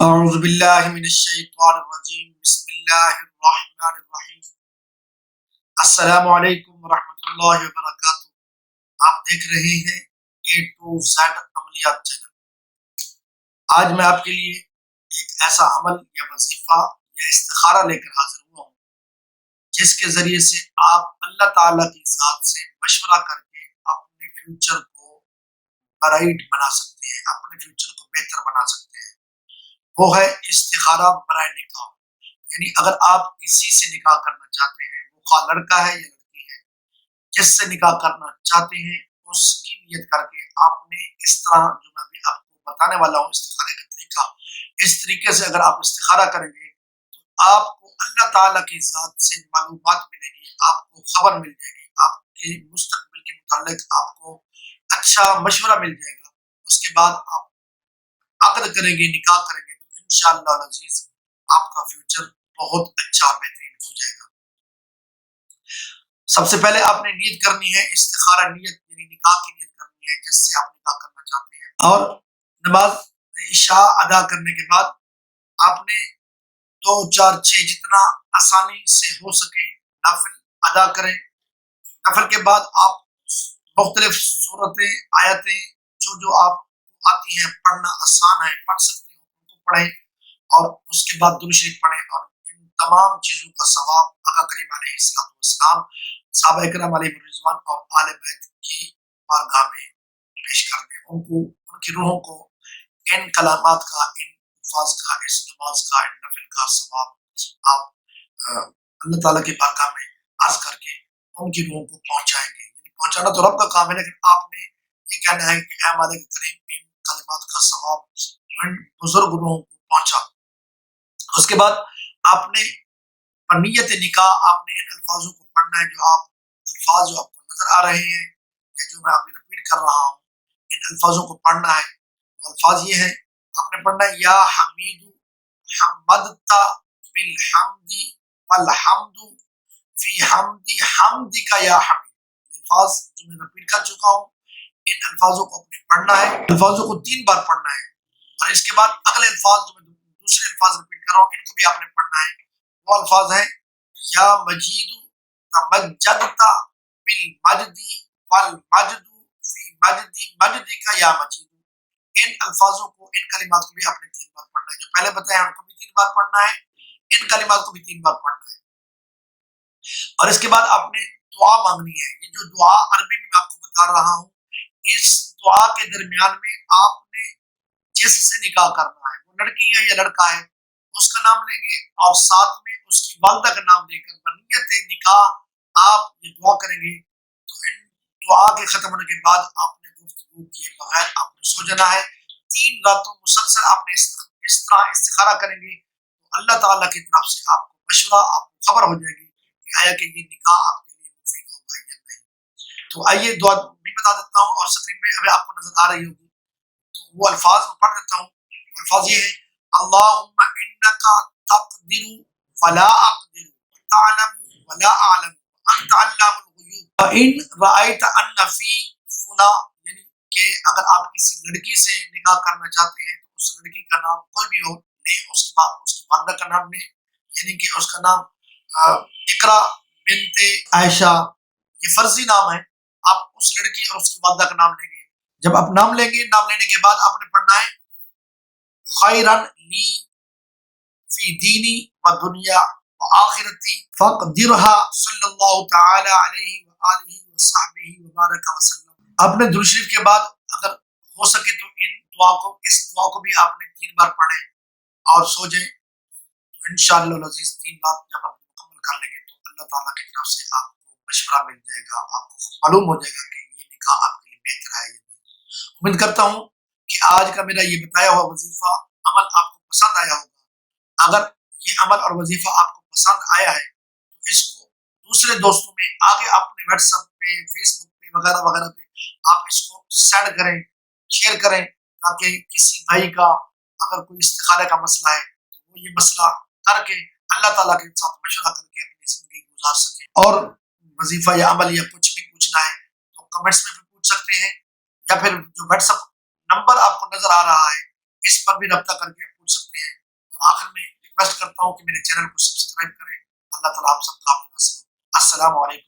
اعوذ باللہ من الشیطان الرجیم بسم اللہ الرحمن الرحیم السلام علیکم ورحمۃ اللہ وبرکاتہ۔ آپ دیکھ رہے ہیں A to Z عملیات چینل۔ آج میں آپ کے لیے ایک ایسا عمل یا وظیفہ یا استخارہ لے کر حاضر ہوا ہوں جس کے ذریعے سے آپ اللہ تعالیٰ کی ذات سے مشورہ کر کے اپنے فیوچر کو برائٹ بنا سکتے ہیں، اپنے فیوچر کو بہتر بنا سکتے ہیں۔ وہ ہے استخارہ برائے نکاح۔ یعنی اگر آپ کسی سے نکاح کرنا چاہتے ہیں، وہ خواہ لڑکا ہے یا لڑکی ہے، جس سے نکاح کرنا چاہتے ہیں اس کی نیت کر کے آپ نے اس طرح، جو میں ابھی آپ کو بتانے والا ہوں استخارے کا طریقہ، اس طریقے سے اگر آپ استخارہ کریں گے تو آپ کو اللہ تعالیٰ کی ذات سے معلومات ملے گی، آپ کو خبر مل جائے گی، آپ کے مستقبل کے متعلق آپ کو اچھا مشورہ مل جائے گا۔ اس کے بعد آپ عقد کریں گے، نکاح کریں گے تو انشاءاللہ العزیز آپ کا فیوچر بہت اچھا بہترین ہو جائے گا۔ سب سے پہلے آپ نے نیت کرنی ہے، استخارہ نیت یعنی نکاح کی نیت کرنی ہے جس سے آپ نکاح کرنا چاہتے ہیں، اور نماز عشاء ادا کرنے کے بعد آپ نے 2 4 6 جتنا آسانی سے ہو سکے نفل ادا کریں۔ نفل کے بعد آپ مختلف صورتیں، آیتیں جو آپ کو آتی ہیں پڑھنا آسان ہے، پڑھ سکتے ہیں، ان کو پڑھیں، اور اس کے بعد درود شریف پڑھیں، اور ان تمام چیزوں کا ثواب آقا کریم علیہ السلام، صحابہ کرام علیہ رضوان اور آل بیت کی بارگاہ میں پیش کر دیں۔ ان کی روحوں کو ان کلمات کا، ان الفاظ کا، اس نماز کا، ان نفل کا ثواب آپ اللہ تعالیٰ کی بارگاہ میں عرض کر کے ان کی روحوں کو پہنچائیں گے۔ یعنی پہنچانا تو رب کا کام ہے، لیکن آپ نے یہ کہنا ہے کہ اے مالک کریم ان کلمات کا ثواب ان بزرگ روحوں کو پہنچا۔ اس کے بعد آپ نے نیت نکاح، آپ نے ان الفاظوں کو پڑھنا ہے، جو الفاظ جو آپ کو نظر آ رہے ہیں یا جو میں آپ کو رپیٹ کر رہا ہوں، ان الفاظوں کو پڑھنا ہے۔ وہ الفاظ یہ ہیں، آپ نے پڑھنا ہے یا حمید حمدتا بالحمد والحمد فی حمدک یا حمید۔ الفاظ جو میں رپیٹ کر چکا ہوں، ان الفاظوں کو آپ نے پڑھنا ہے، الفاظوں کو 3 بار پڑھنا ہے، اور اس کے بعد اگلے الفاظ جو میں دوسرے الفاظ رپیٹ کر رہا ہوں ان کو بھی آپ نے پڑھنا ہے۔ وہ الفاظ ہیں یا مجید تمجدت بالمجد والمجد فی مجدک یا مجید۔ ان الفاظوں کو، ان کلمات کو بھی آپ نے 3 بار پڑھنا ہے، جو پہلے بتایا ان کو بھی 3 بار پڑھنا ہے، ان کلمات کو بھی 3 بار پڑھنا ہے۔ اور اس کے بعد آپ نے دعا مانگنی ہے۔ یہ جو دعا عربی میں آپ کو بتا رہا ہوں، اس دعا کے درمیان میں آپ نے جس سے نکاح کرنا ہے، وہ لڑکی ہے یا لڑکا ہے، اس کا نام لیں گے، اور ساتھ میں اس کی والدہ کا نام لے کر بنیت نکاح آپ یہ دعا کریں گے۔ تو ان دعا کے ختم ہونے کے بعد آپ نے گفتگو کیے بغیر آپ نے سو جانا ہے۔ 3 راتوں مسلسل آپ نے اس طرح استخارہ کریں گے تو اللہ تعالیٰ کی طرف سے آپ کو مشورہ، آپ کو خبر ہو جائے گی کہ آیا کہ یہ نکاح آپ کے لیے مفید ہوگا یا نہیں۔ تو آئیے دعا بھی بتا دیتا ہوں، اور سکرین پہ ابھی آپ کو نظر آ رہی ہوگی، تو وہ الفاظ میں پڑھ دیتا ہوں۔ وہ الفاظ یہ ہے، اللہم انک تقدر ولا اقدر وتعلم ولا اعلم وانت علام الغیوب وان رأیت ان فی فنا، یعنی کہ اگر آپ کسی لڑکی سے نکاح کرنا چاہتے ہیں تو اس لڑکی کا نام کوئی بھی ہو لیں، اس کے بعد اس کی والدہ کا نام لیں، یعنی کہ اس کا نام اقرا بنت عائشہ، یہ فرضی نام ہے، آپ اس لڑکی اور اس کی والدہ کا نام لیں گے۔ جب آپ نام لیں گے، نام لینے کے بعد آپ نے پڑھنا ہے خیرن لی فی دینی و دنیا و آخرتی فقدرها صلی اللہ تعالی علیہ وآلہ وصحبہ وبارک وسلم۔ آپ نے درود شریف کے بعد اگر ہو سکے تو اس دعا کو بھی آپ نے 3 بار پڑھیں اور سو جائیں، تو انشاءاللہ العزیز 3 بار جب آپ مکمل کر لیں گے تو اللہ تعالیٰ کی طرف سے آپ کو مشورہ مل جائے گا، آپ کو معلوم ہو جائے گا کہ یہ نکاح آپ کے لیے بہتر ہے یا نہیں۔ امید کرتا ہوں کہ آج کا میرا یہ بتایا ہوا وظیفہ، عمل آپ کو پسند آیا ہوگا۔ اگر یہ عمل اور وظیفہ آپ کو پسند آیا ہے تو اس کو دوسرے دوستوں میں آگے اپنے واٹس ایپ پہ، فیس بک پہ وغیرہ وغیرہ پہ آپ اس کو سینڈ کریں، شیئر کریں، تاکہ کسی بھائی کا اگر کوئی استخارے کا مسئلہ ہے تو وہ یہ مسئلہ کر کے اللہ تعالیٰ کے ساتھ مشورہ کر کے اپنی زندگی گزار سکے۔ اور وظیفہ یا عمل یا کچھ بھی پوچھنا ہے تو کمنٹس میں بھی پوچھ سکتے ہیں، یا پھر جو واٹس ایپ نمبر آپ کو نظر آ رہا ہے اس پر بھی رابطہ کر کے پوچھ سکتے ہیں۔ ریکویسٹ کرتا ہوں کہ میرے چینل کو سبسکرائب کریں. اللہ تعالیٰ آپ سب کا حافظ. السلام علیکم.